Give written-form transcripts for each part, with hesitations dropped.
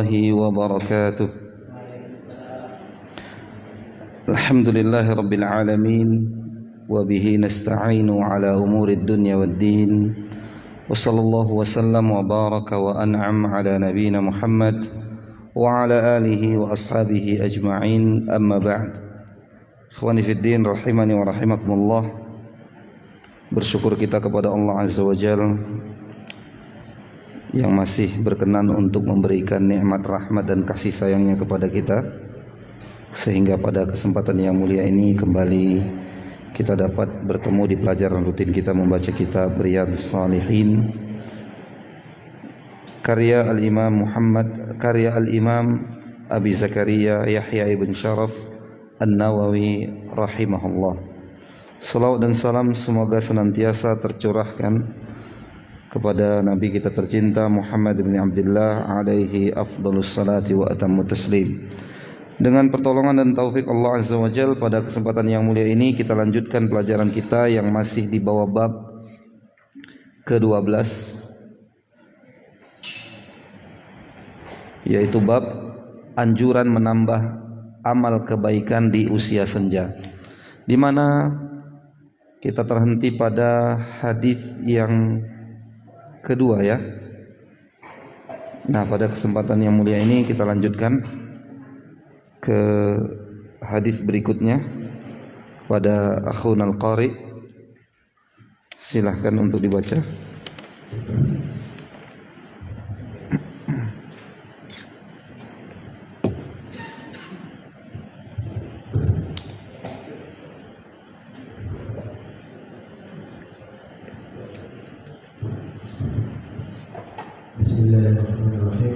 الله وبركاته. الحمد لله رب العالمين وبه نستعين على أمور الدنيا والدين وصلى الله وسلم وبارك وأنعم على نبينا محمد وعلى آله وأصحابه أجمعين. أما بعد, ikhwani fiddin rahimani wa rahimakumullah. Bersyukur kita kepada Allah Azza wa Jalla yang masih berkenan untuk memberikan nikmat rahmat dan kasih sayangnya kepada kita, sehingga pada kesempatan yang mulia ini kembali kita dapat bertemu di pelajaran rutin kita membaca kitab Riyadhus Shalihin karya Al-Imam Abi Zakaria Yahya ibn Sharaf An-Nawawi rahimahullah. Salawat dan salam semoga senantiasa tercurahkan kepada Nabi kita tercinta Muhammad bin Abdullah alaihi afdhalus salati wa atammu taslim. Dengan pertolongan dan taufik Allah Azza wa Jalla, pada kesempatan yang mulia ini kita lanjutkan pelajaran kita yang masih di bawah bab ke-12, yaitu bab anjuran menambah amal kebaikan di usia senja, di mana kita terhenti pada hadis yang kedua ya. Nah, pada kesempatan yang mulia ini kita lanjutkan ke hadis berikutnya pada akhuna al-qari. Silahkan untuk dibaca. Bismillahirrahmanirrahim.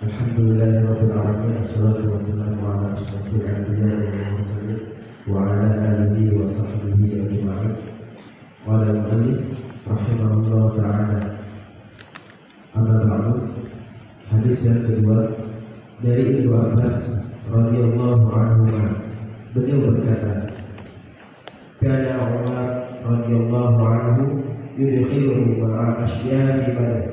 Alhamdulillahirabbil alamin. Wassalatu wassalamu ala asyrofil anbiya'i wal mursalin wa ala alihi wa sahbihi ajma'in. Qala al-mu'allif rahimahullah ta'ala. Amma ba'du. Hadis yang kedua dari Ibnu Abbas radhiyallahu anhu. Beliau berkata, kana Umar radhiyallahu anhu yudkhiluhu ma'a asya'i badr,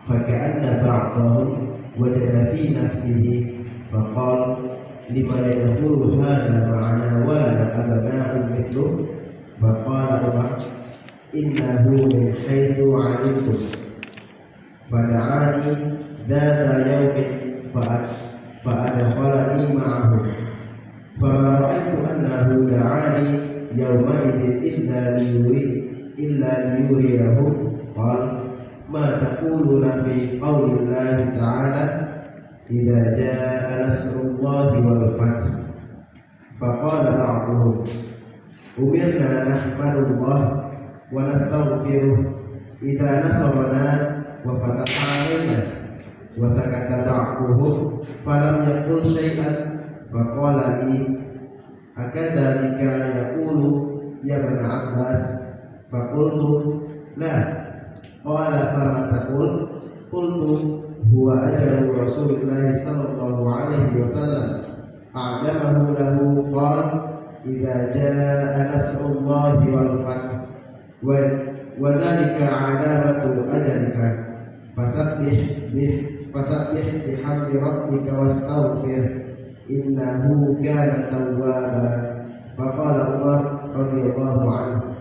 faka'anna ba'dahum wajada fi nafsihi faqala lima yadkhulu hadha ma'ana wa lana abna'u mithluhu, faqala Umar innahu min haythu 'alimtum, fada'ani dhata yawmin fa'adkhalani ma'ahu, fama ra'aytu annahu da'ani yawma'idin illa liyuriyahu. Qala ma taquluna fi qawlillahi ta'ala idza jaa nasrullahi wal fath, faqala ba'duhum umirna nahmadullah wa nastaghfiruh idza nasarana wa fataha alaina, wa sakata ba'duhum falam yaqul syai'an, faqala li akadzalika yaqulu ya ibn Abbas, faqultu la. Qala fama taqul? Qultu huwa ajalu Rasulillah sallallahu alaihi wasallam a'lamahu lahu. Qala idza jaa nasrullahi wal fath wa dhalika 'alamatu ajalika fasabbih bihamdi rabbika wastaghfir innahu kana tawwaba. Faqala Umar radhiyallahu anhu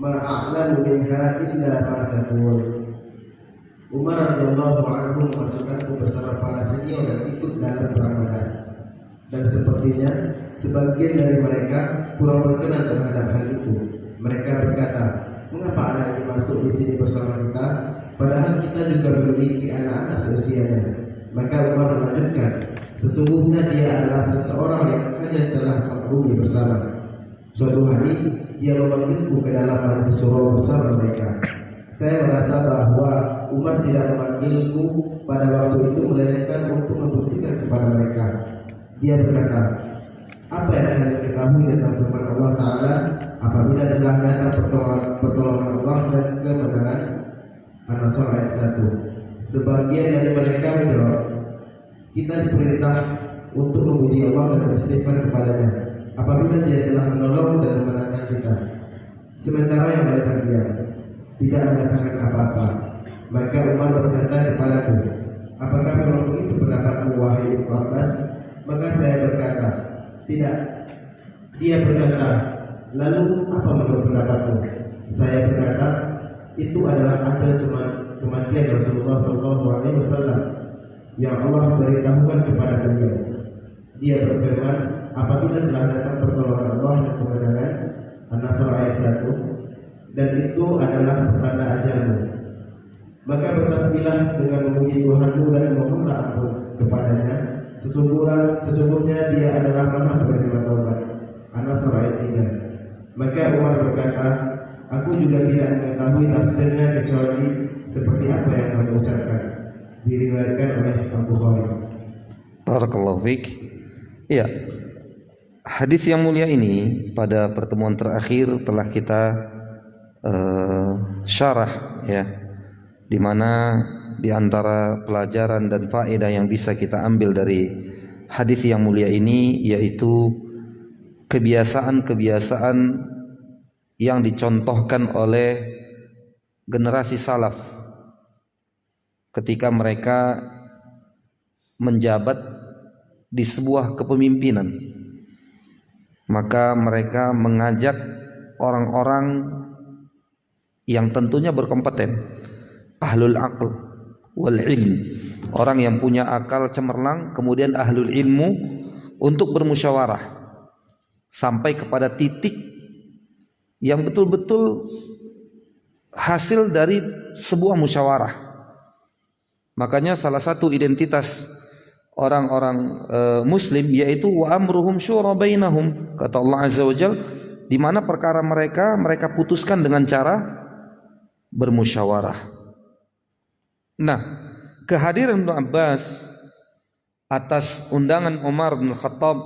ma a'lamu minha illa ma taqul. Umar radhiyallahu anhu memasukkanku bersama para senior dan ikut dalam perang Badar, dan sepertinya sebagian dari mereka kurang berkenan terhadap hal itu. Mereka berkata, mengapa anak ini masuk di sini bersama kita, padahal kita juga memiliki anak-anak seusianya. Maka Umar melanjutkan, sesungguhnya dia adalah seseorang yang hanya telah menghubungi bersama. Suatu hari dia memanggilku ke dalam majlis surau bersama mereka. Saya merasa bahwa Umar tidak memanggilku pada waktu itu melainkan untuk membuktikan kepada mereka. Dia berkata, apa yang kalian ketahui tentang firman Allah Ta'ala apabila telah datang pertolongan Allah dan kemenangan? An-Nasr ayat 1. Sebagian dari mereka menjawab, kita diperintah untuk memuji Allah dan beristighfar kepadanya apabila dia telah menolong dan memenangkan kita. Sementara yang lain terdiam, tidak mengatakan apa-apa. Maka Umar berkata kepadaku, apakah memang begitu Tidak. Dia berkata, lalu apa menurut pendapatmu? Saya berkata, itu adalah ajal kematian Rasulullah SAW yang Allah beritahukan kepada beliau. Dia berfirman, apabila telah datang pertolongan Allah dan kemenangan, An-Nasr ayat 1, dan itu adalah pertanda ajalmu, maka bertasbihlah dengan memuji Tuhanmu dan meminta ampun kepadanya. Sesungguhnya dia adalah Maha penerima taubat. An-Nasr ayat 3. Maka Umar berkata, aku juga tidak mengetahui tafsirnya kecuali seperti apa yang kamu ucapkan. Diriwayatkan oleh Al-Bukhari. Barakallahu fiik. Ya, hadis yang mulia ini pada pertemuan terakhir telah kita syarah, ya, di mana di antara pelajaran dan faedah yang bisa kita ambil dari hadis yang mulia ini yaitu kebiasaan-kebiasaan yang dicontohkan oleh generasi salaf ketika mereka menjabat di sebuah kepemimpinan. Maka mereka mengajak orang-orang yang tentunya berkompeten, ahlul aql wal ilm, orang yang punya akal cemerlang, kemudian ahlul ilmu, untuk bermusyawarah sampai kepada titik yang betul-betul hasil dari sebuah musyawarah. Makanya salah satu identitas orang-orang muslim yaitu wa amruhum syura bainahum, kata Allah Azza wa Jalla, di mana perkara mereka putuskan dengan cara bermusyawarah. Nah, kehadiran Ibnu Abbas atas undangan Umar bin Khattab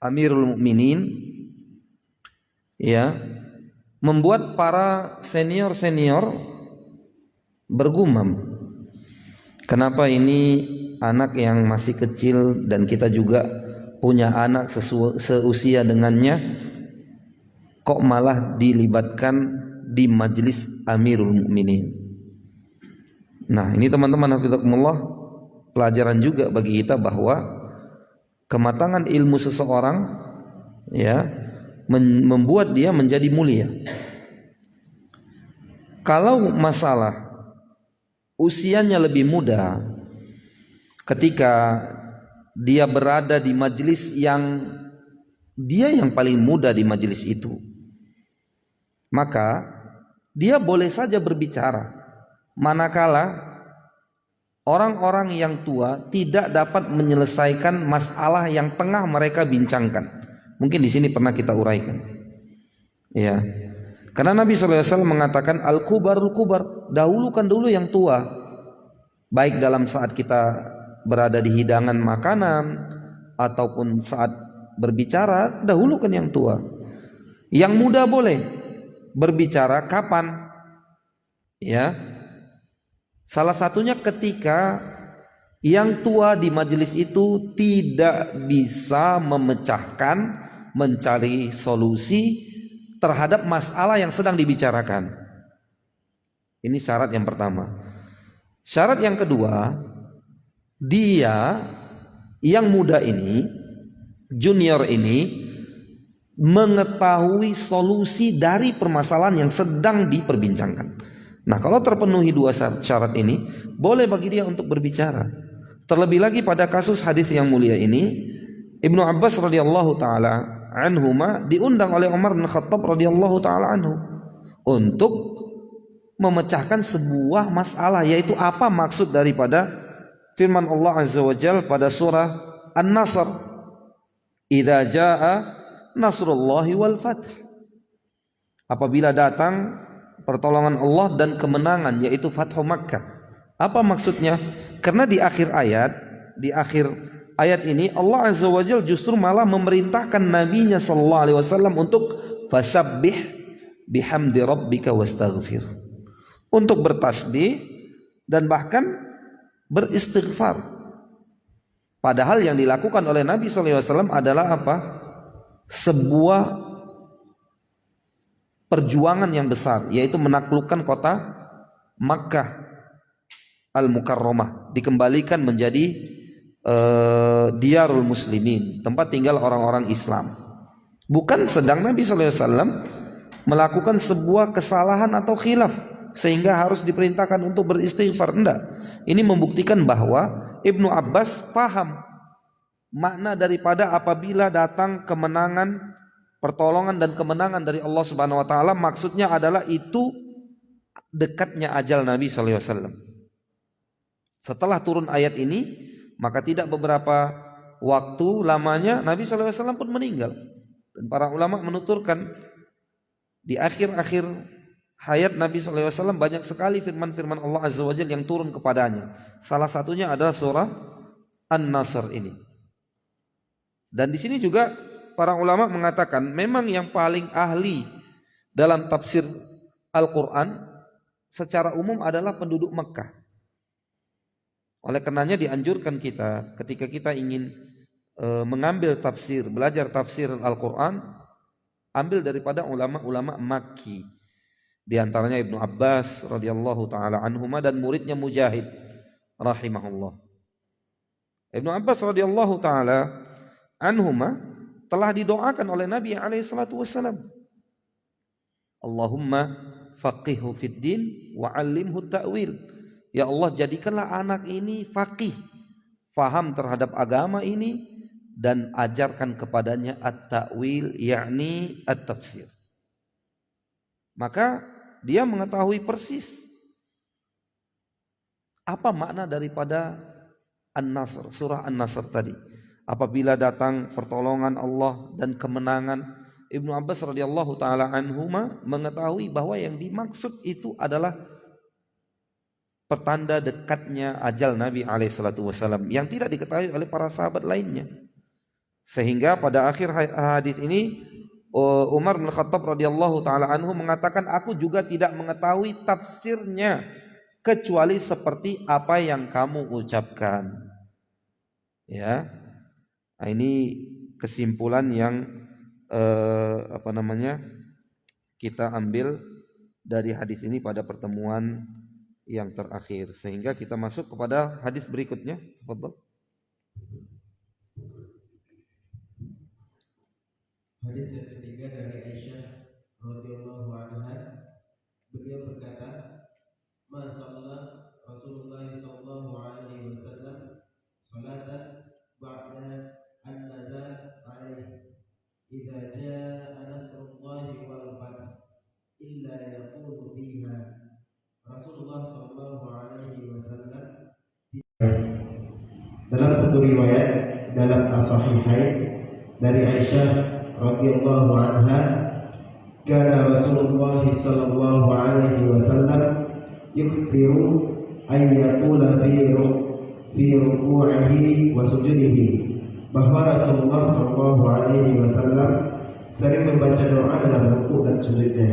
Amirul Mukminin, ya, membuat para senior-senior bergumam, kenapa ini anak yang masih kecil dan kita juga punya anak seusia dengannya kok malah dilibatkan di majelis Amirul Mukminin. Nah, ini teman-teman hafizakumullah, pelajaran juga bagi kita bahwa kematangan ilmu seseorang, ya, membuat dia menjadi mulia. Kalau masalah usianya lebih muda, ketika dia berada di majelis yang dia yang paling muda di majelis itu, maka dia boleh saja berbicara, manakala orang-orang yang tua tidak dapat menyelesaikan masalah yang tengah mereka bincangkan. Mungkin di sini pernah kita uraikan, ya, karena Nabi SAW mengatakan al-kubarul kubar, dahulukan dulu yang tua, baik dalam saat kita berada di hidangan makanan ataupun saat berbicara, dahulukan yang tua. Yang muda boleh berbicara kapan? Ya, salah satunya ketika yang tua di majelis itu tidak bisa memecahkan, mencari solusi terhadap masalah yang sedang dibicarakan. Ini syarat yang pertama. Syarat yang kedua, dia yang muda ini, junior ini, mengetahui solusi dari permasalahan yang sedang diperbincangkan. Nah, kalau terpenuhi dua syarat ini, boleh bagi dia untuk berbicara. Terlebih lagi pada kasus hadis yang mulia ini, Ibnu Abbas radhiyallahu taala anhuma diundang oleh Umar bin Khattab radhiyallahu taala anhu untuk memecahkan sebuah masalah, yaitu apa maksud daripada firman Allah Azza wa Jalla pada surah An-Nasr, idza jaa nasrullahi wal fath, apabila datang pertolongan Allah dan kemenangan, yaitu Fathu Makkah. Apa maksudnya? Karena di akhir ayat ini Allah Azza wa Jalla justru malah memerintahkan nabinya sallallahu alaihi wasallam untuk fasabbih bihamdi rabbika wastaghfir, untuk bertasbih dan bahkan beristighfar. Padahal yang dilakukan oleh Nabi sallallahu alaihi wasallam adalah apa? Sebuah perjuangan yang besar, yaitu menaklukkan kota Makkah Al-Mukarramah, dikembalikan menjadi diyarul muslimin, tempat tinggal orang-orang Islam. Bukan sedang Nabi SAW melakukan sebuah kesalahan atau khilaf sehingga harus diperintahkan untuk beristighfar. Enggak. Ini membuktikan bahwa Ibnu Abbas faham makna daripada apabila datang kemenangan, pertolongan dan kemenangan dari Allah Subhanahu wa taala, maksudnya adalah itu dekatnya ajal Nabi sallallahu alaihi wasallam. Setelah turun ayat ini, maka tidak beberapa waktu lamanya Nabi sallallahu alaihi wasallam pun meninggal. Dan para ulama menuturkan di akhir-akhir hayat Nabi sallallahu alaihi wasallam banyak sekali firman-firman Allah Azza wa Jalla yang turun kepadanya. Salah satunya adalah surah An-Nasr ini. Dan di sini juga para ulama mengatakan memang yang paling ahli dalam tafsir Al-Quran secara umum adalah penduduk Mekah. Oleh karenanya dianjurkan kita ketika kita ingin mengambil tafsir, belajar tafsir Al-Quran, ambil daripada ulama-ulama Makki. Di antaranya Ibnu Abbas radhiyallahu taala anhuma dan muridnya Mujahid rahimahullah. Ibnu Abbas radhiyallahu taala anhuma telah didoakan oleh Nabi alaihi salatu wasallam. Allahumma faqihhu fid din wa 'allimhu ta'wil. Ya Allah, jadikanlah anak ini faqih, faham terhadap agama ini, dan ajarkan kepadanya at-ta'wil, yakni at-tafsir. Maka dia mengetahui persis apa makna daripada An-Nasr, surah An-Nasr tadi. Apabila datang pertolongan Allah dan kemenangan, Ibnu Abbas radhiyallahu taala anhuma mengetahui bahwa yang dimaksud itu adalah pertanda dekatnya ajal Nabi alaihi salatu wasallam yang tidak diketahui oleh para sahabat lainnya. Sehingga pada akhir hadis ini Umar bin Khattab radhiyallahu taala anhu mengatakan, aku juga tidak mengetahui tafsirnya kecuali seperti apa yang kamu ucapkan. Ya. Nah, ini kesimpulan yang kita ambil dari hadis ini pada pertemuan yang terakhir, sehingga kita masuk kepada hadis berikutnya. Tafadhol. Hadis yang ketiga dari Aisyah radhiyallahu anha, beliau berkata, "Ma shalla Rasulullah sallallahu alaihi wasallam salatan ba'da an nazalat alaihi idza jaa nasrullahi wal fath illa yaqulu fiha." Rasulullah sallallahu alaihi wasallam dalam satu riwayat dalam As-Sahihain dari Aisyah radhiyallahu anha, kana Rasulullah sallallahu alaihi wasallam yukhbiru ay yaqula fi ruku'ihi wa sujudihi, bahwa Rasulullah sallallahu alaihi wasallam sering membaca doa dalam rukuk dan sujudnya.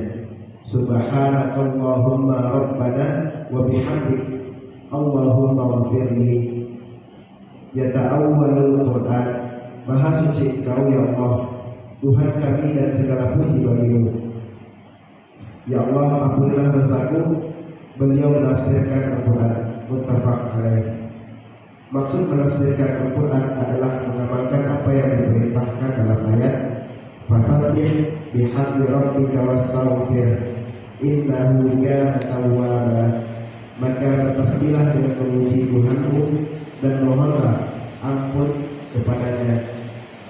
Subhanakallahumma rabbana wa bihamdik Allahumma ighfirli. Yata'awwalul Qur'an, Maha suci Engkau ya Allah, Tuhan kami dan segala puji bagimu. Ya Allah, ampunilah dosaku. Beliau menafsirkan Al-Quran. Muttafaq alaih. Maksud menafsirkan Al-Quran adalah mengamalkan apa yang diperintahkan dalam ayat fasabbih bihamdi rabbika wastaghfir innahu kana tawwaba. Maka bertasbihlah dengan memuji Tuhanmu dan mohonlah ampun kepadanya,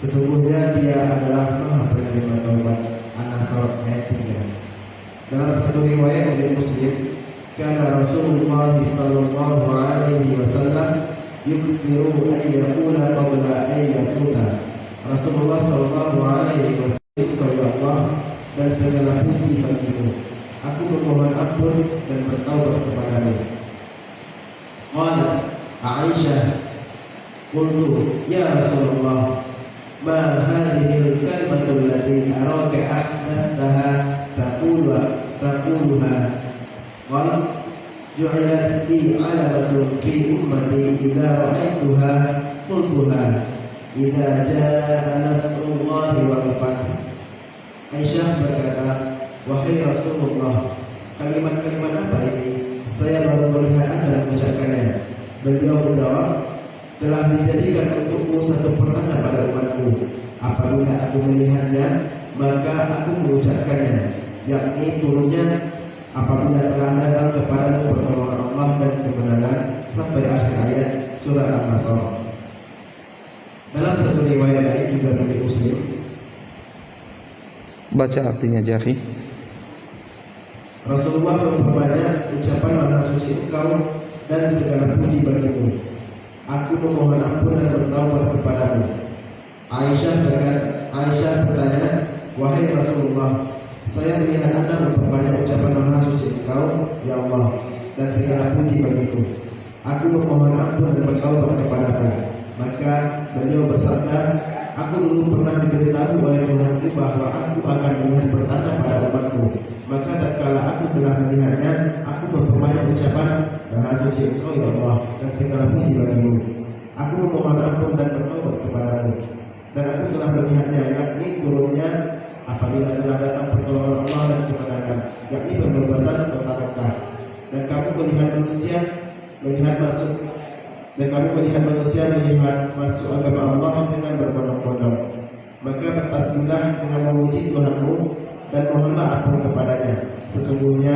sesungguhnya Dia adalah Maha penerima taubat. An-Nasr ayat 3. Dalam satu riwayat dari Muslim, kana Rasulullah sallallahu alaihi wasallam yukthiru an yaqula qabla an yaquta. Rasulullah sallallahu alaihi wasallam, ya Allah, dan segala puji bagimu, aku memohon ampun dan bertaubat kepadamu. Qalat Aisyah, qultu ya Rasulullah, ma hadhihi al-kalimatu allati araka ahdathaha taquluha. Qala ju'ilat li 'alamatun fi ummati idza ra'aituha qultuha idza jaa nasrullahi wal fath. Aisyah berkata, wahai Rasulullah, kalimat-kalimat apa ini? Saya baru melihat Anda mengucapkannya. Beliau menjawab, telah dijadikan untukmu satu pertanda pada umatku. Apabila aku melihatnya, maka aku mengucapkannya, yakni turunnya apabila telah datang kepadamu pertolongan Allah dan kebenaran, sampai akhir ayat surah An-Nasr. Dalam satu riwayat lain juga dari Muslim, baca artinya Jahi. Rasulullah memperbanyak ucapan maha suci engkau dan segala puji bagimu. Aku memohon ampun dan bertaubat kepadamu. Aisyah bertanya, wahai Rasulullah, saya melihat Anda memperbanyak ucapan maha suci engkau, ya Allah, dan segala puji bagiku. Aku memohon ampun dan bertaubat kepadamu. Maka beliau bersabda, aku dulu pernah diberitahu oleh Tuhanku bahwa aku akan melihat pertanda pada umatku. Maka tatkala aku telah melihatnya, aku memperbanyak ucapan maha suci engkau, ya Allah, dan segala puji bagimu. Aku memohon ampun dan bertaubat kepadamu. Dan aku telah melihatnya, yakni turunnya apabila telah datang pertolongan Allah dan kebenaran, yakni pembebasan kota Mekah. Dan kamu melihat manusia melihat masuk agama Allah dengan berbondong-bondong. Maka bertasbihlah dengan memuji Tuhanmu dan mohonlah ampun kepadanya. Sesungguhnya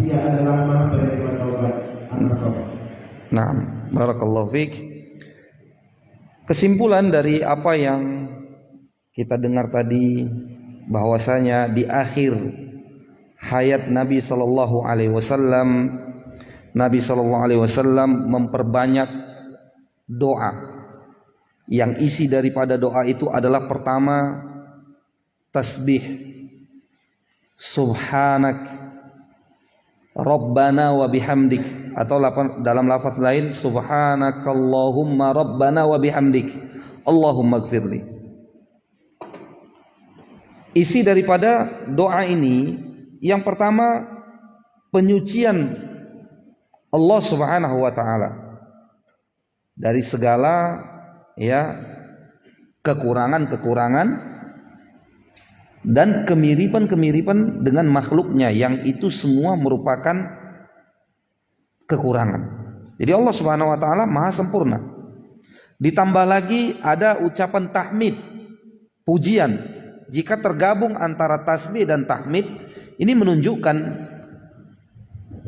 Dia adalah Maha Penerima Taubat. An-Nasr. Naam, barakallahu fiik. Kesimpulan dari apa yang kita dengar tadi, bahwasanya di akhir hayat Nabi sallallahu alaihi wasallam memperbanyak doa. Yang isi daripada doa itu adalah pertama tasbih, subhanak rabbana wa bihamdik, atau dalam lafaz lain subhanakallahumma rabbana wa bihamdik Allahumma gfirli. Isi daripada doa ini yang pertama penyucian Allah Subhanahu wa taala dari segala kekurangan-kekurangan dan kemiripan-kemiripan dengan makhluknya, yang itu semua merupakan kekurangan. Jadi Allah Subhanahu wa taala maha sempurna. Ditambah lagi ada ucapan tahmid, pujian. Jika tergabung antara tasbih dan tahmid, ini menunjukkan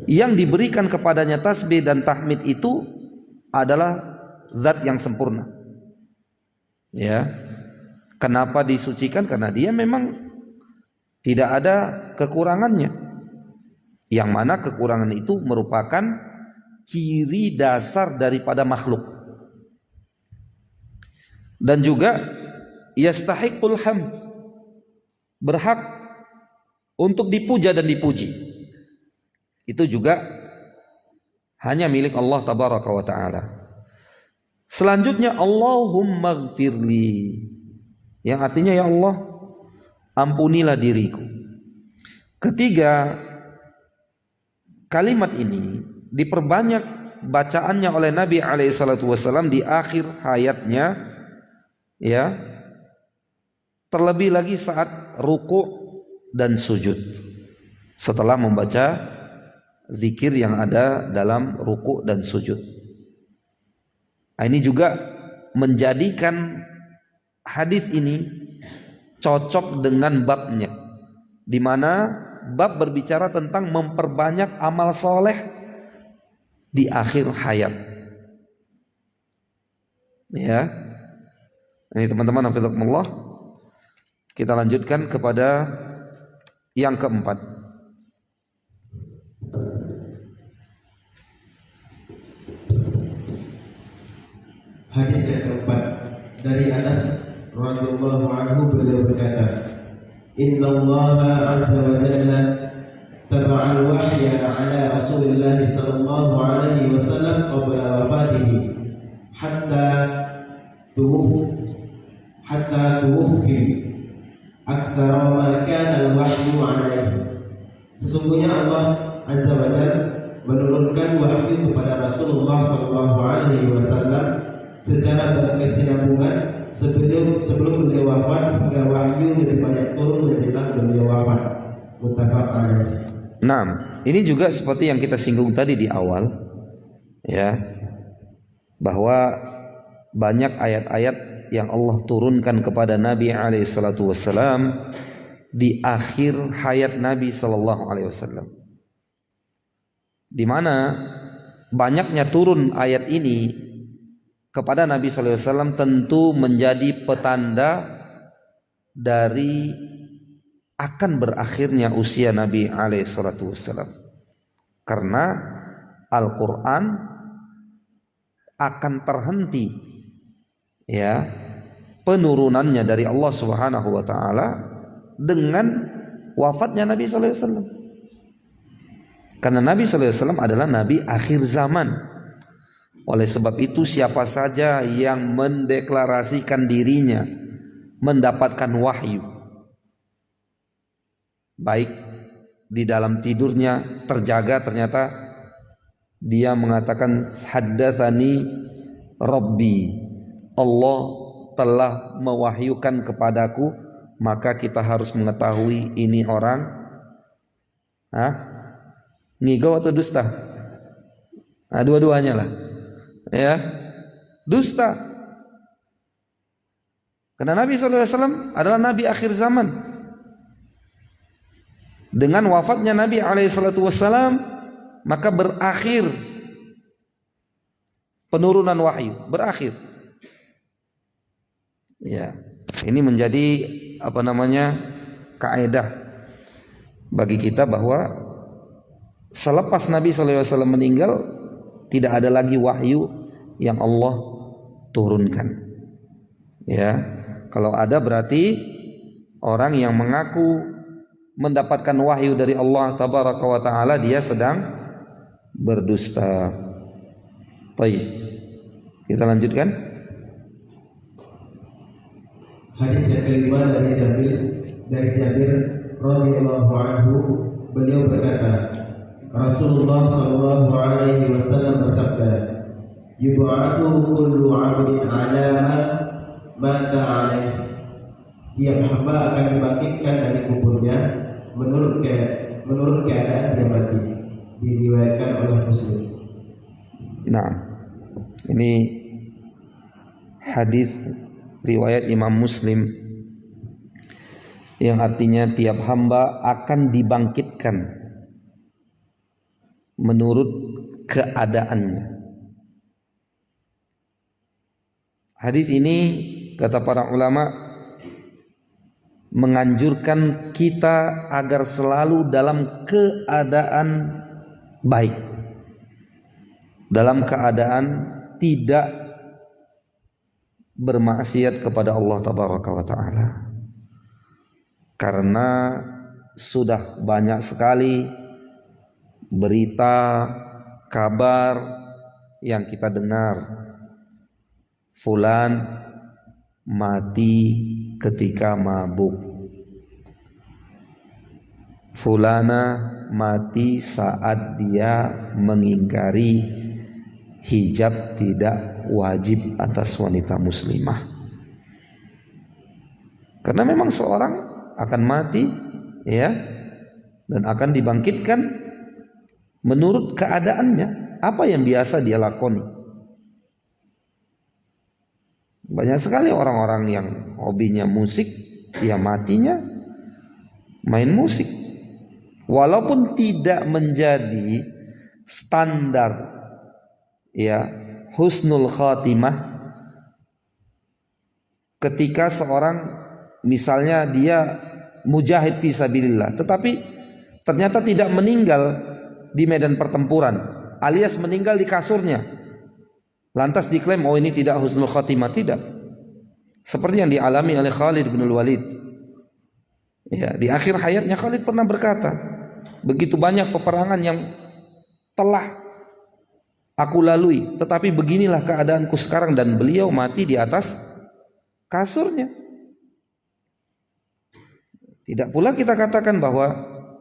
yang diberikan kepadanya tasbih dan tahmid itu adalah zat yang sempurna. Ya. Kenapa disucikan? Karena dia memang tidak ada kekurangannya. Yang mana kekurangan itu merupakan ciri dasar daripada makhluk. Dan juga yastahiqul hamd, berhak untuk dipuja dan dipuji. Itu juga hanya milik Allah tabaraka wa taala. Selanjutnya Allahumma gfirli, yang artinya ya Allah, ampunilah diriku. Ketiga, kalimat ini diperbanyak bacaannya oleh Nabi SAW di akhir hayatnya, ya, terlebih lagi saat ruku' dan sujud, setelah membaca zikir yang ada dalam ruku' dan sujud. Ini juga menjadikan hadis ini cocok dengan babnya, di mana bab berbicara tentang memperbanyak amal soleh di akhir hayat. Ya, ini teman-teman, hafizakumullah. Kita lanjutkan kepada yang keempat. Hadis yang keempat dari Anas radhiyallahu anhu, beliau berkata, Inna Allah azza wa jalla taba'al wahya ala Rasulillah sallallahu alaihi wasallam qabla wafatihi hatta tuwuffi aktsara ma kana al-wahyu alaihi. Sesungguhnya Allah azza wa jalla menurunkan wahyu kepada Rasulullah sallallahu alaihi wasallam secara berkesinambungan sebelum beliau wafat hingga wahyu lebih banyak turun menjelang beliau wafat. Muttafaq alaih. Nah, ini juga seperti yang kita singgung tadi di awal, ya, bahwa banyak ayat-ayat yang Allah turunkan kepada Nabi alaihi salatu wasallam di akhir hayat Nabi sallallahu alaihi wasallam, di mana banyaknya turun ayat ini kepada Nabi sallallahu alaihi wasallam tentu menjadi petanda dari akan berakhirnya usia Nabi alaihi salatu wasallam, karena Al-Quran akan terhenti ya penurunannya dari Allah Subhanahu wa taala dengan wafatnya Nabi sallallahu alaihi wasallam. Karena Nabi sallallahu alaihi wasallam adalah nabi akhir zaman. Oleh sebab itu siapa saja yang mendeklarasikan dirinya mendapatkan wahyu, baik di dalam tidurnya terjaga, ternyata dia mengatakan haddatsani Rabbi, Allah telah mewahyukan kepadaku, maka kita harus mengetahui ini orang ngigau atau dusta. Dua-duanya lah ya, dusta. Karena Nabi SAW adalah nabi akhir zaman. Dengan wafatnya Nabi SAW, maka berakhir penurunan wahyu, berakhir. Ya, ini menjadi kaidah bagi kita bahwa selepas Nabi SAW meninggal tidak ada lagi wahyu yang Allah turunkan. Ya, kalau ada berarti orang yang mengaku mendapatkan wahyu dari Allah Tabaraka wa Ta'ala dia sedang berdusta. Baik, kita lanjutkan. Hadis yang kelima dari Jabir radhiyallahu anhu, beliau berkata, Rasulullah sallallahu alaihi wasallam bersabda, "Yub'atu kullu 'abdin 'ala ma mata 'alaihi." Tiap hamba akan dibangkitkan dari kuburnya menurut keadaan dia mati. Diriwayatkan oleh Muslim. Nah, ini hadis riwayat Imam Muslim yang artinya tiap hamba akan dibangkitkan menurut keadaannya. Hadis ini kata para ulama menganjurkan kita agar selalu dalam keadaan baik, dalam keadaan tidak bermaksiat kepada Allah Tabaraka wa Ta'ala. Karena sudah banyak sekali berita, kabar yang kita dengar, fulan mati ketika mabuk, fulana mati saat dia mengingkari hijab tidak wajib atas wanita muslimah. Karena memang seorang akan mati ya, dan akan dibangkitkan menurut keadaannya, apa yang biasa dia lakoni. Banyak sekali orang-orang yang hobinya musik, ya matinya main musik. Walaupun tidak menjadi standar ya husnul khatimah, ketika seorang misalnya dia mujahid fisabilillah tetapi ternyata tidak meninggal di medan pertempuran, alias meninggal di kasurnya, lantas diklaim oh ini tidak husnul khatimah. Tidak. Seperti yang dialami oleh Khalid bin Walid ya, di akhir hayatnya Khalid pernah berkata, begitu banyak peperangan yang telah aku lalui, tetapi beginilah keadaanku sekarang, dan beliau mati di atas kasurnya. Tidak pula kita katakan bahwa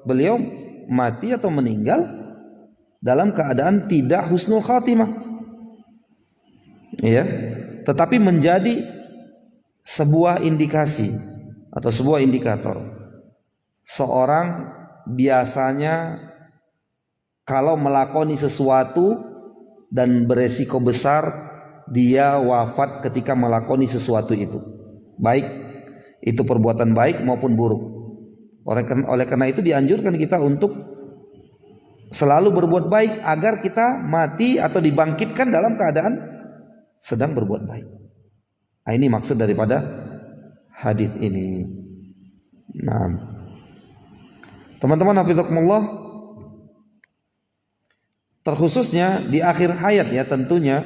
beliau mati atau meninggal dalam keadaan tidak husnul khatimah. Ya, tetapi menjadi sebuah indikasi atau sebuah indikator. Seorang biasanya kalau melakoni sesuatu dan beresiko besar, dia wafat ketika melakoni sesuatu itu, baik itu perbuatan baik maupun buruk. Oleh karena itu dianjurkan kita untuk selalu berbuat baik agar kita mati atau dibangkitkan dalam keadaan sedang berbuat baik. Nah, ini maksud daripada hadis ini. Nah, teman-teman hafizakumullah, terkhususnya di akhir hayat ya, tentunya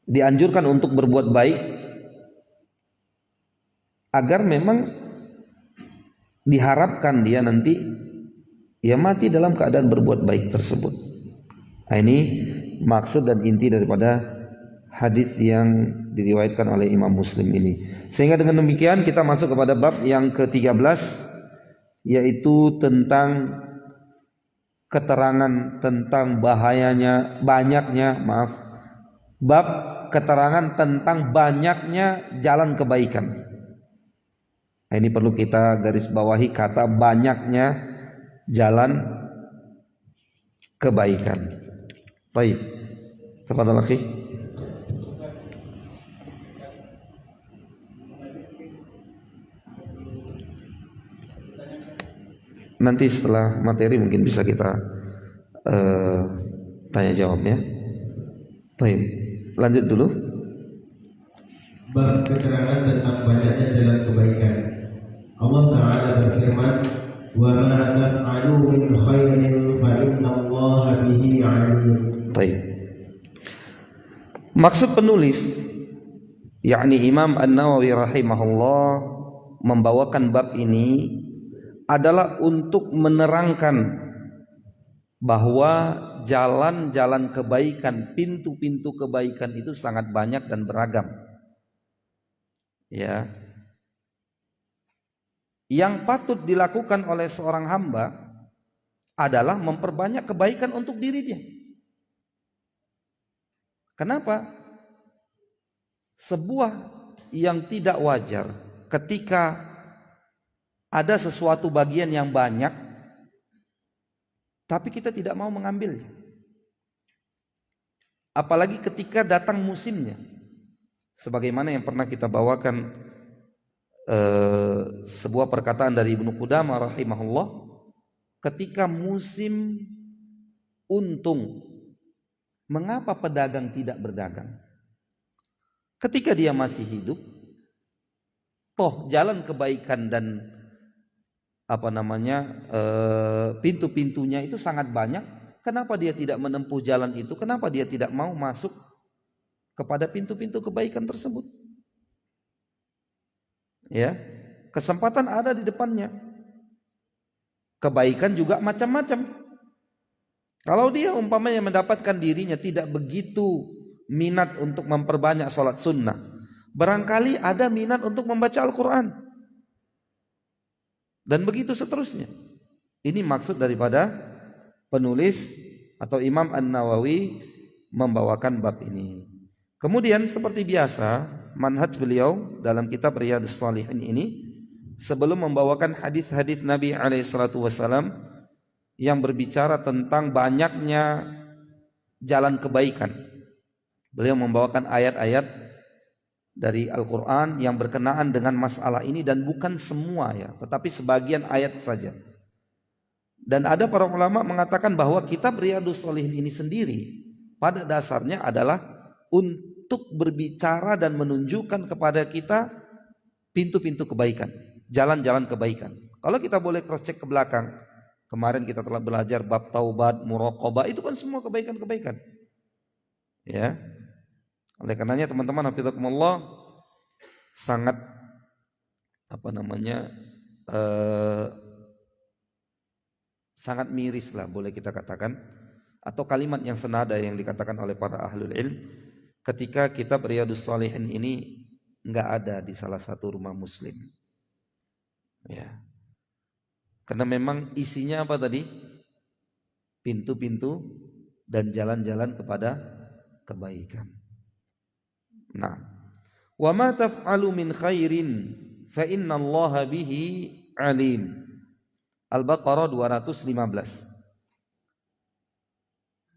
dianjurkan untuk berbuat baik agar memang diharapkan dia nanti ya mati dalam keadaan berbuat baik tersebut. Nah, ini maksud dan inti daripada hadis yang diriwayatkan oleh Imam Muslim ini. Sehingga dengan demikian kita masuk kepada bab yang ke-13, yaitu tentang keterangan tentang bab keterangan tentang banyaknya jalan kebaikan. Nah, ini perlu kita garis bawahi kata banyaknya jalan kebaikan. Baik. Tafadhal akhi. Nanti setelah materi mungkin bisa kita tanya jawab ya. Baik, lanjut dulu. Bab keterangan tentang banyaknya jalan kebaikan. Allah Ta'ala berfirman, "Wa ma taf'alu min khairin fa innallaha bihi 'alim." Baik. Maksud penulis, yakni Imam An-Nawawi rahimahullah, membawakan bab ini adalah untuk menerangkan bahwa jalan-jalan kebaikan, pintu-pintu kebaikan itu sangat banyak dan beragam. Ya. Yang patut dilakukan oleh seorang hamba adalah memperbanyak kebaikan untuk diri dia. Kenapa? Sebuah yang tidak wajar ketika ada sesuatu bagian yang banyak, tapi kita tidak mau mengambilnya. Apalagi ketika datang musimnya. Sebagaimana yang pernah kita bawakan sebuah perkataan dari Ibnu Qudamah rahimahullah, ketika musim untung, mengapa pedagang tidak berdagang? Ketika dia masih hidup, toh jalan kebaikan dan pintu-pintunya itu sangat banyak. Kenapa dia tidak menempuh jalan itu? Kenapa dia tidak mau masuk kepada pintu-pintu kebaikan tersebut? Ya, kesempatan ada di depannya. Kebaikan juga macam-macam. Kalau dia umpamanya mendapatkan dirinya tidak begitu minat untuk memperbanyak sholat sunnah, barangkali ada minat untuk membaca Al-Quran. Dan begitu seterusnya. Ini maksud daripada penulis atau Imam An-Nawawi membawakan bab ini. Kemudian seperti biasa, manhaj beliau dalam kitab Riyadhus Shalihin ini, sebelum membawakan hadis-hadis Nabi SAW yang berbicara tentang banyaknya jalan kebaikan, beliau membawakan ayat-ayat dari Al-Quran yang berkenaan dengan masalah ini, dan bukan semua ya, tetapi sebagian ayat saja. Dan ada para ulama mengatakan bahwa kitab Riyadhus Shalihin ini sendiri pada dasarnya adalah untuk berbicara dan menunjukkan kepada kita pintu-pintu kebaikan, jalan-jalan kebaikan. Kalau kita boleh cross check ke belakang, kemarin kita telah belajar bab taubat, muraqabah, itu kan semua kebaikan-kebaikan. Ya. Oleh karenanya teman-teman hafizakumullah, sangat sangat miris lah boleh kita katakan, atau kalimat yang senada yang dikatakan oleh para ahlul ilm, ketika kitab Riyadhus Shalihin ini nggak ada di salah satu rumah muslim. Ya. Karena memang isinya apa tadi? Pintu-pintu dan jalan-jalan kepada kebaikan. Nah, wa ma taf'alu min khairin fa innallaha bihi alim. Al-Baqarah 215.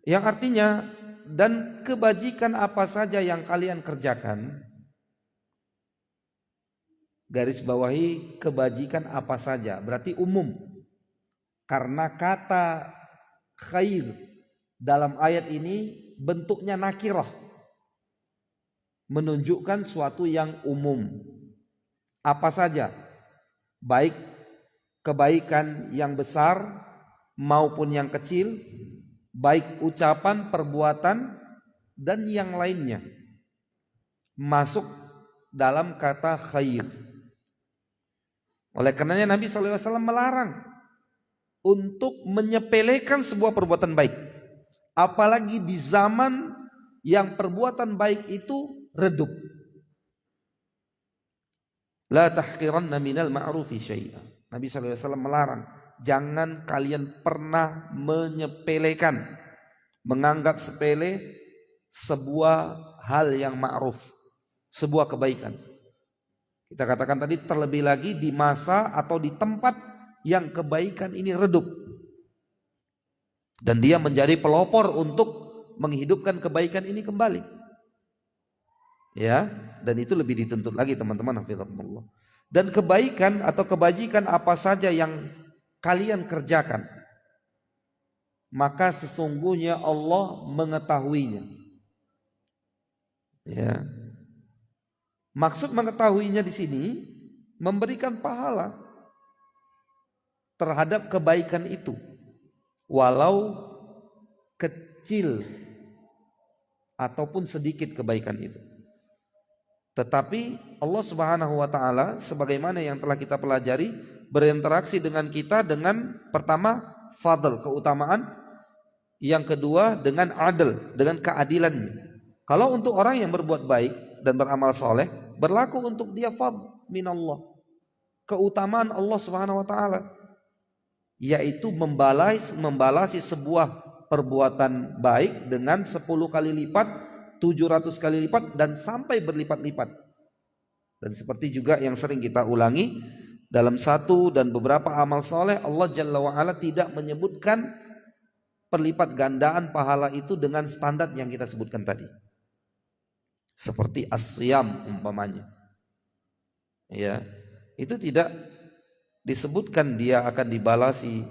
Yang artinya dan kebajikan apa saja yang kalian kerjakan. Garis bawahi kebajikan apa saja, berarti umum. Karena kata khair dalam ayat ini bentuknya nakirah, menunjukkan suatu yang umum. Apa saja, baik kebaikan yang besar maupun yang kecil, baik ucapan, perbuatan, dan yang lainnya masuk dalam kata khair. Oleh karenanya Nabi SAW melarang untuk menyepelekan sebuah perbuatan baik, apalagi di zaman yang perbuatan baik itu redup. La tahqiranna minal ma'rufi syai'a. Nabi SAW melarang, jangan kalian pernah menyepelekan, menganggap sepele sebuah hal yang ma'ruf, sebuah kebaikan. Kita katakan tadi, terlebih lagi di masa atau di tempat yang kebaikan ini redup dan dia menjadi pelopor untuk menghidupkan kebaikan ini kembali. Ya, dan itu lebih dituntut lagi teman-teman, hafizahumullah. Dan kebaikan atau kebajikan apa saja yang kalian kerjakan, maka sesungguhnya Allah mengetahuinya. Ya. Maksud mengetahuinya di sini memberikan pahala terhadap kebaikan itu, walau kecil ataupun sedikit kebaikan itu. Tetapi Allah Subhanahu wa taala sebagaimana yang telah kita pelajari berinteraksi dengan kita dengan pertama fadl, keutamaan, yang kedua dengan adil, dengan keadilannya. Kalau untuk orang yang berbuat baik dan beramal soleh, berlaku untuk dia fadl minallah, keutamaan Allah Subhanahu wa taala, yaitu membalasi sebuah perbuatan baik dengan 10 kali lipat, 700 kali lipat, dan sampai berlipat-lipat. Dan seperti juga yang sering kita ulangi, dalam satu dan beberapa amal soleh Allah Jalla wa'ala tidak menyebutkan perlipat gandaan pahala itu dengan standar yang kita sebutkan tadi, seperti as-siyam umpamanya. Ya, itu tidak disebutkan dia akan dibalasi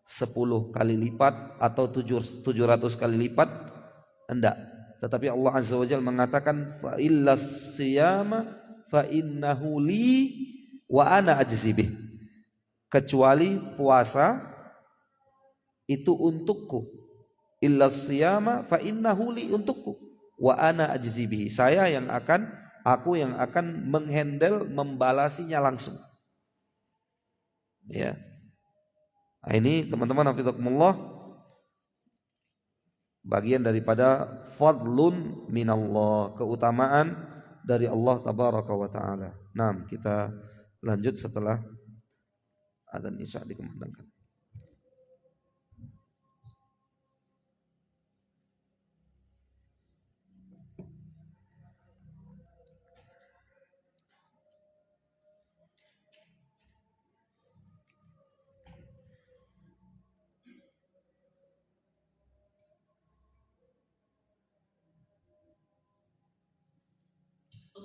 10 kali lipat atau 700 kali lipat, enggak. Tetapi Allah Azza wa Jalla mengatakan fa illas siyama fa innahu li wa ana ajzi bih. Kecuali puasa itu untukku. Illas siyama fa innahu li, untukku, wa ana ajzi bih. Aku yang akan menghandle, membalasinya langsung. Ya. Nah, ini teman-teman hafizakumullah, bagian daripada fadlun minallah, keutamaan dari Allah tabaraka wa taala. Nah, kita lanjut setelah adzan isya dikumandangkan.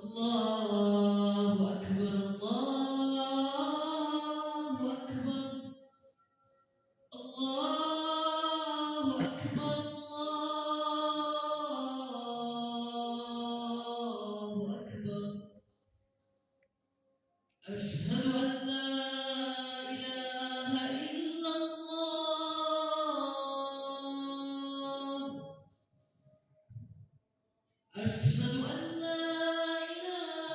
Allahu Akbar, Allahu Akbar, Allahu Akbar, Allahu Akbar. Asyhadu an la ilaha illallah. Asyhadu an la ilaha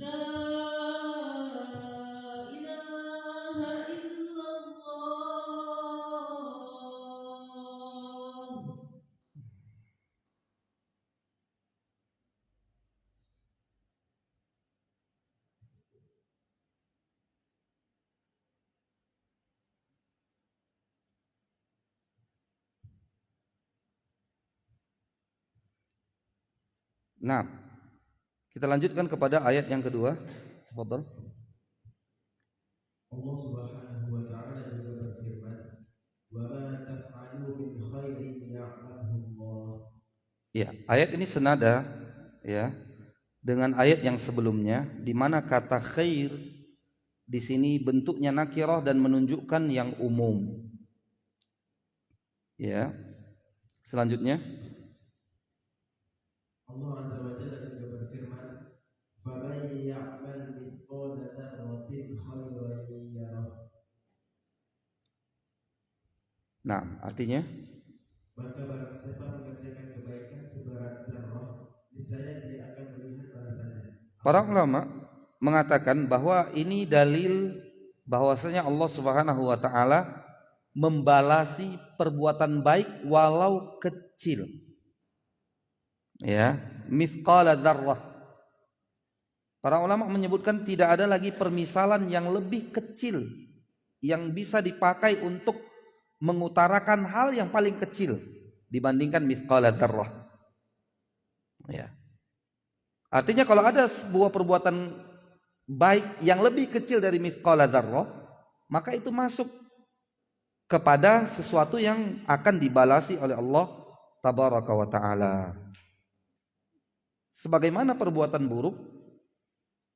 لا إله إلا الله. Nah, kita lanjutkan kepada ayat yang kedua. Tafadhal. Allah Subhanahu wa taala juga berfirman, "Wa ma taf'alu min khairin ya'lamhu Allah." Ya, ayat ini senada ya dengan ayat yang sebelumnya di mana kata khair di sini bentuknya nakirah dan menunjukkan yang umum. Ya. Selanjutnya Allah Azza wa Jalla juga berfirman, "Faman ya'mal mithqala dzarratin khairan yarah." Nah, artinya Maka barang siapa mengerjakan kebaikan seberat zarrah, niscaya dia akan melihat balasannya. para ulama mengatakan bahwa ini dalil bahwasanya Allah Subhanahu wa taala membalasi perbuatan baik walau kecil. Ya, mithqala dzarrah. Para ulama menyebutkan tidak ada lagi permisalan yang lebih kecil yang bisa dipakai untuk mengutarakan hal yang paling kecil dibandingkan mithqala dzarrah. Ya. Artinya kalau ada sebuah perbuatan baik yang lebih kecil dari mithqala dzarrah, maka itu masuk kepada sesuatu yang akan dibalasi oleh Allah tabaraka wa taala. Sebagaimana perbuatan buruk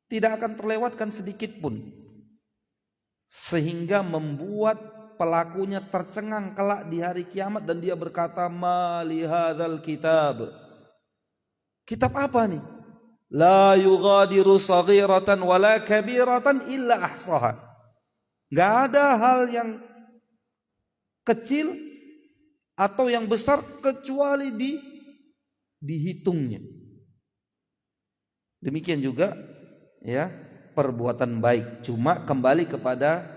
tidak akan terlewatkan sedikit pun sehingga membuat pelakunya tercengang kelak di hari kiamat dan dia berkata, "Ma li hadzal kitab." Kitab apa nih? La yughadiru saghiratan wala kabiratan illa ahsaha. Enggak ada hal yang kecil atau yang besar kecuali dihitungnya. Demikian juga ya perbuatan baik, cuma kembali kepada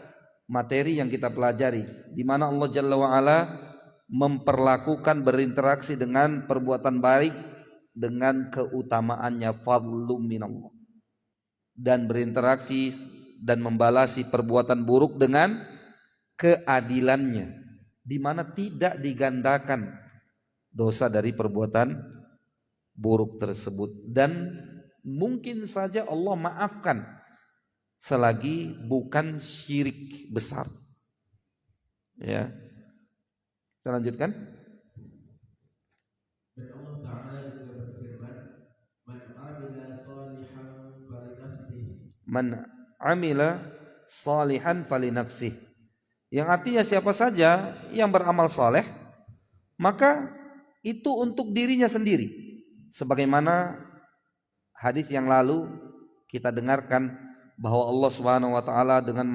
materi yang kita pelajari di mana Allah Jalla wa Ala memperlakukan berinteraksi dengan perbuatan baik dengan keutamaannya fadlum minallah dan berinteraksi dan membalasi perbuatan buruk dengan keadilannya di mana tidak digandakan dosa dari perbuatan buruk tersebut dan mungkin saja Allah maafkan selagi bukan syirik besar. Ya. Kita lanjutkan. Dan Allah Ta'ala juga berfirman, "Man 'amila salihan falinafsihi." Man amila salihan falinafsih. Yang artinya siapa saja yang beramal saleh maka itu untuk dirinya sendiri. Sebagaimana hadis yang lalu kita dengarkan bahwa Allah Subhanahu wa taala dengan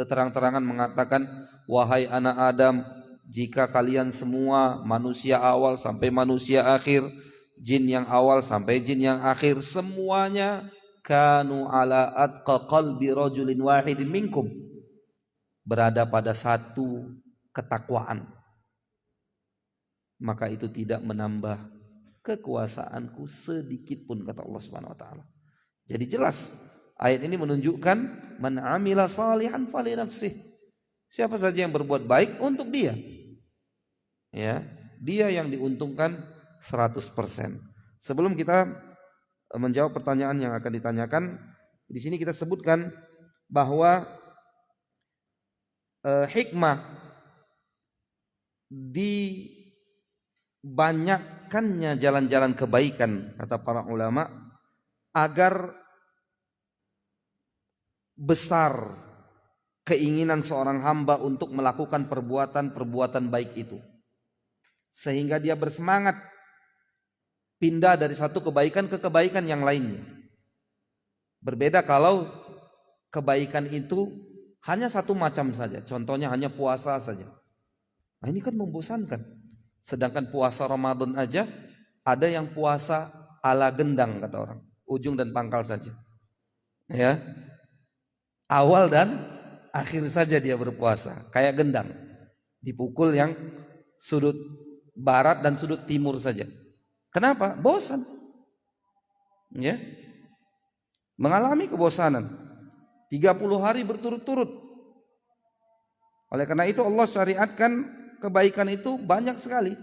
terang-terangan mengatakan, "Wahai anak Adam, jika kalian semua manusia awal sampai manusia akhir, jin yang awal sampai jin yang akhir, semuanya kanu ala atqa qalbi rajulin wahidin minkum." Berada pada satu ketakwaan. Maka itu tidak menambah kekuasaanku sedikit pun, kata Allah Subhanahu wa taala. Jadi jelas ayat ini menunjukkan man amila salihan fali nafsih. Siapa saja yang berbuat baik untuk dia. Ya, dia yang diuntungkan 100%. Sebelum kita menjawab pertanyaan yang akan ditanyakan, di sini kita sebutkan bahwa hikmah dibanyakkannya jalan-jalan kebaikan, kata para ulama, agar besar keinginan seorang hamba untuk melakukan perbuatan-perbuatan baik itu, sehingga dia bersemangat pindah dari satu kebaikan ke kebaikan yang lainnya. Berbeda kalau kebaikan itu hanya satu macam saja, contohnya hanya puasa saja. Nah ini kan membosankan. Sedangkan puasa Ramadan aja ada yang puasa ala gendang kata orang, ujung dan pangkal saja. Ya, awal dan akhir saja dia berpuasa, kayak gendang, dipukul yang sudut barat dan sudut timur saja. Kenapa? Bosan. Ya, mengalami kebosanan 30 hari berturut-turut. Oleh karena itu Allah syariatkan kebaikan itu banyak sekali,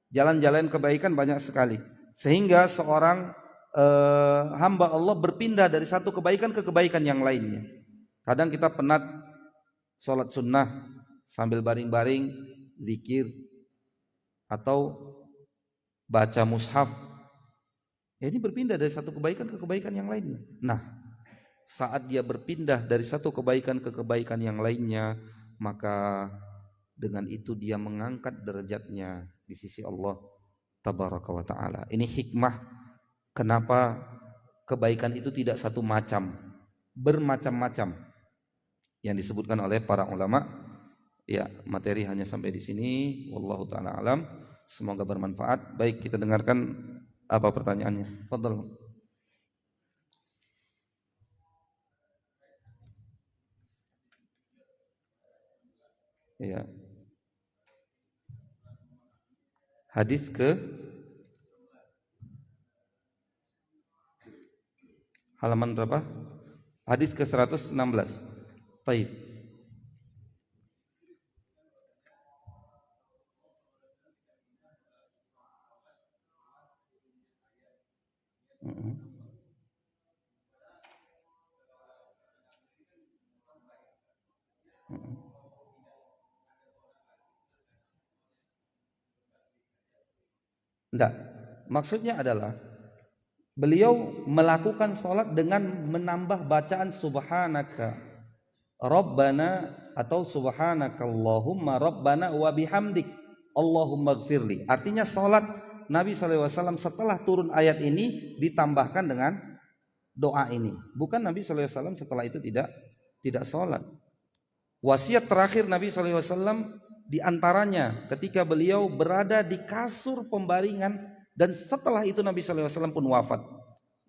jalan-jalan kebaikan banyak sekali, sehingga seorang hamba Allah berpindah dari satu kebaikan ke kebaikan yang lainnya. Kadang kita penat sholat sunnah sambil baring-baring zikir atau baca mushaf, ini berpindah dari satu kebaikan ke kebaikan yang lainnya. Nah, saat dia berpindah dari satu kebaikan ke kebaikan yang lainnya, maka dengan itu dia mengangkat derajatnya di sisi Allah tabaraka wa ta'ala. Ini hikmah kenapa kebaikan itu tidak satu macam, bermacam-macam yang disebutkan oleh para ulama. Ya, materi hanya sampai di sini. Wallahu taala alam. Semoga bermanfaat. Baik, kita dengarkan apa pertanyaannya. Fadhal. Ya. Hadis ke halaman berapa? Hadis ke 116. Baik. Enggak. Maksudnya adalah beliau melakukan sholat dengan menambah bacaan subhanaka Rabbana atau subhanaka Allahumma Rabbana wa bihamdik Allahumma gfirli. Artinya sholat Nabi SAW setelah turun ayat ini ditambahkan dengan doa ini. Bukan Nabi SAW setelah itu tidak sholat. Wasiat terakhir Nabi SAW diantaranya ketika beliau berada di kasur pembaringan, dan setelah itu Nabi SAW pun wafat,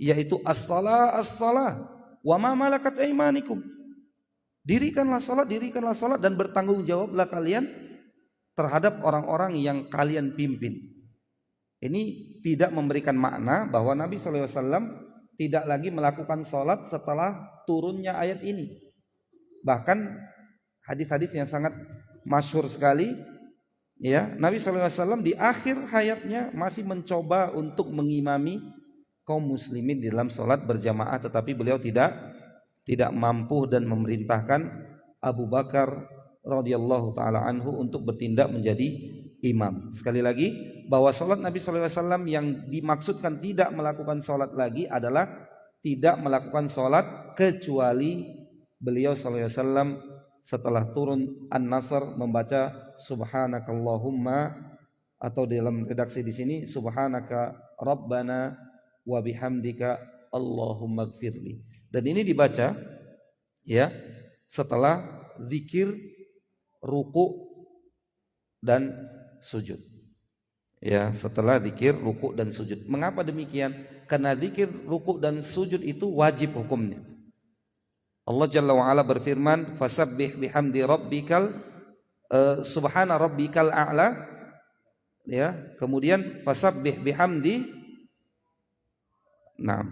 yaitu as-salah as-salah wa ma malakat aimanikum. Dirikanlah salat dan bertanggung jawablah kalian terhadap orang-orang yang kalian pimpin. Ini tidak memberikan makna bahwa Nabi SAW tidak lagi melakukan salat setelah turunnya ayat ini. Bahkan hadis-hadis yang sangat masyhur sekali, ya, Nabi SAW di akhir hayatnya masih mencoba untuk mengimami kaum muslimin di dalam sholat berjamaah, tetapi beliau tidak mampu dan memerintahkan Abu Bakar radhiyallahu taala anhu untuk bertindak menjadi imam. Sekali lagi, bahwa sholat Nabi SAW yang dimaksudkan tidak melakukan sholat lagi adalah tidak melakukan sholat kecuali beliau SAW setelah turun An-Nasr membaca subhanakallahumma, atau dalam redaksi di sini subhanaka rabbana wa bihamdika Allahumma gfirli. Dan ini dibaca, ya, setelah zikir ruku dan sujud. Ya, setelah zikir ruku dan sujud. Mengapa demikian? Karena zikir ruku dan sujud itu wajib hukumnya. Allah Jalla wa Ala berfirman, fasabbih bihamdi rabbikal subhana rabbikal a'la, ya, kemudian fasabbih bihamdi, nah,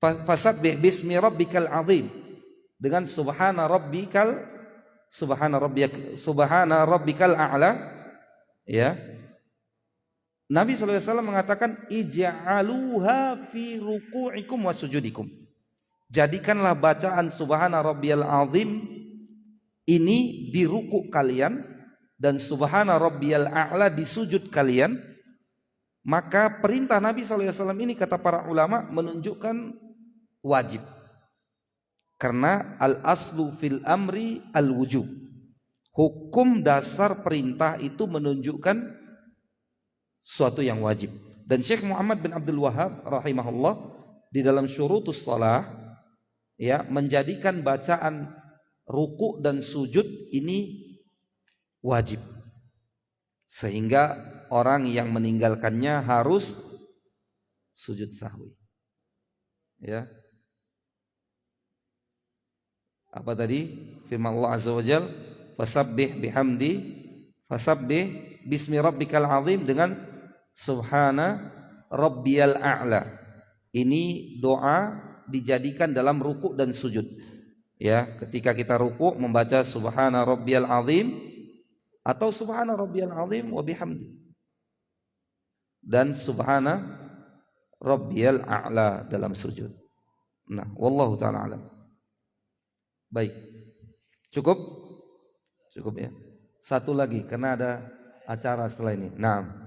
fasabbih bismi rabbikal azim, dengan subhana rabbikal a'la, ya. Nabi SAW mengatakan ij'aluha fi ruku'ikum wa sujudikum. Jadikanlah bacaan subhana rabbiyal azim ini di ruku kalian dan subhana rabbiyal a'la di sujud kalian. Maka perintah Nabi SAW ini, kata para ulama, menunjukkan wajib. Karena al-aslu fil amri al-wujub. Hukum dasar perintah itu menunjukkan suatu yang wajib. Dan Syekh Muhammad bin Abdul Wahhab rahimahullah di dalam Syurutus Shalah, ya, menjadikan bacaan ruku dan sujud ini wajib, sehingga orang yang meninggalkannya harus sujud sahwi. Ya. Apa tadi? Firman Allah Azza wa Jalla, fasabbih bismi rabbikal azim, dengan subhana rabbiyal a'la. Ini doa dijadikan dalam ruku dan sujud. Ya, ketika kita ruku membaca subhana rabbiyal azim atau subhana rabbiyal azim wa bihamdi, dan subhana rabbiyal a'la dalam sujud. Nah, wallahu taala alam. Baik. Cukup? Cukup ya. Satu lagi karena ada acara setelah ini. Nah.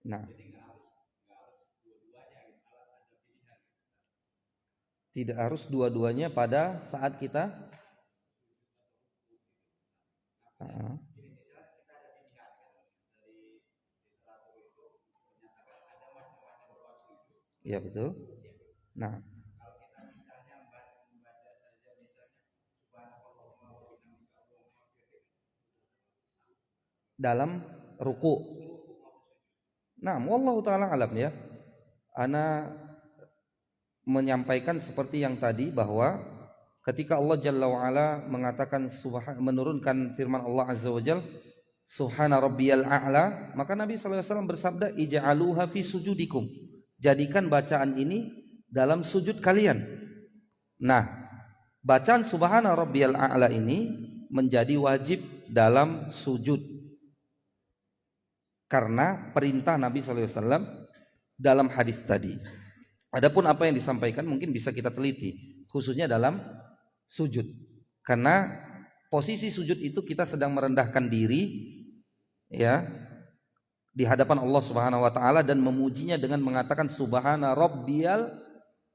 Nah, tidak harus dua-duanya pada saat kita ya betul. Nah, dalam ruku. Nah, wallahu taala alam ya. Ana menyampaikan seperti yang tadi bahwa ketika Allah Jalla wa Ala mengatakan menurunkan firman Allah Azza wa Jalla subhana rabbiyal a'la, maka Nabi sallallahu alaihi wasallam bersabda ij'aluha fi sujudikum. Jadikan bacaan ini dalam sujud kalian. Nah, bacaan subhana rabbiyal a'la ini menjadi wajib dalam sujud karena perintah Nabi SAW dalam hadis tadi. Adapun apa yang disampaikan mungkin bisa kita teliti, khususnya dalam sujud. Karena posisi sujud itu kita sedang merendahkan diri, ya, di hadapan Allah Subhanahu Wa Taala dan memujinya dengan mengatakan Subhana Rabbiyal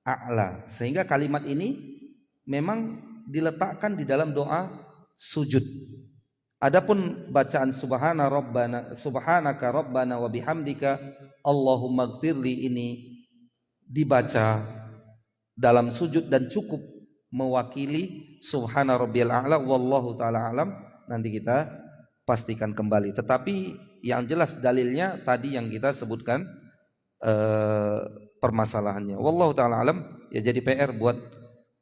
A'la. Sehingga kalimat ini memang diletakkan di dalam doa sujud. Adapun bacaan subhanaka rabbana wa bihamdika Allahumma gfirli ini dibaca dalam sujud dan cukup mewakili subhana rabbiyal a'la, wallahu taala alam. Nanti kita pastikan kembali. Tetapi yang jelas dalilnya tadi yang kita sebutkan permasalahannya. Wallahu taala alam. Ya, jadi PR buat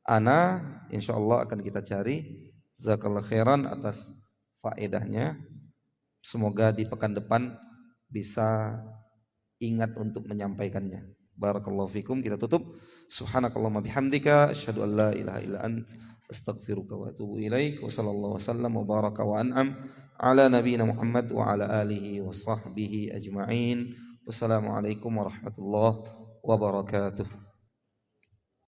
ana, insyaallah akan kita cari. Jazakallahu khairan atas faedahnya. Semoga di pekan depan bisa ingat untuk menyampaikannya. Barakallahu fikum. Kita tutup. Subhanakallahumma bihamdika asyhadu an la ilaha illa ant astaghfiruka wa atubu ilaik. Wa sallallahu wasallam wa baraka wa an'am ala nabiyyina Muhammad wa ala alihi wa sahbihi ajma'in. Wassalamualaikum warahmatullahi wabarakatuh.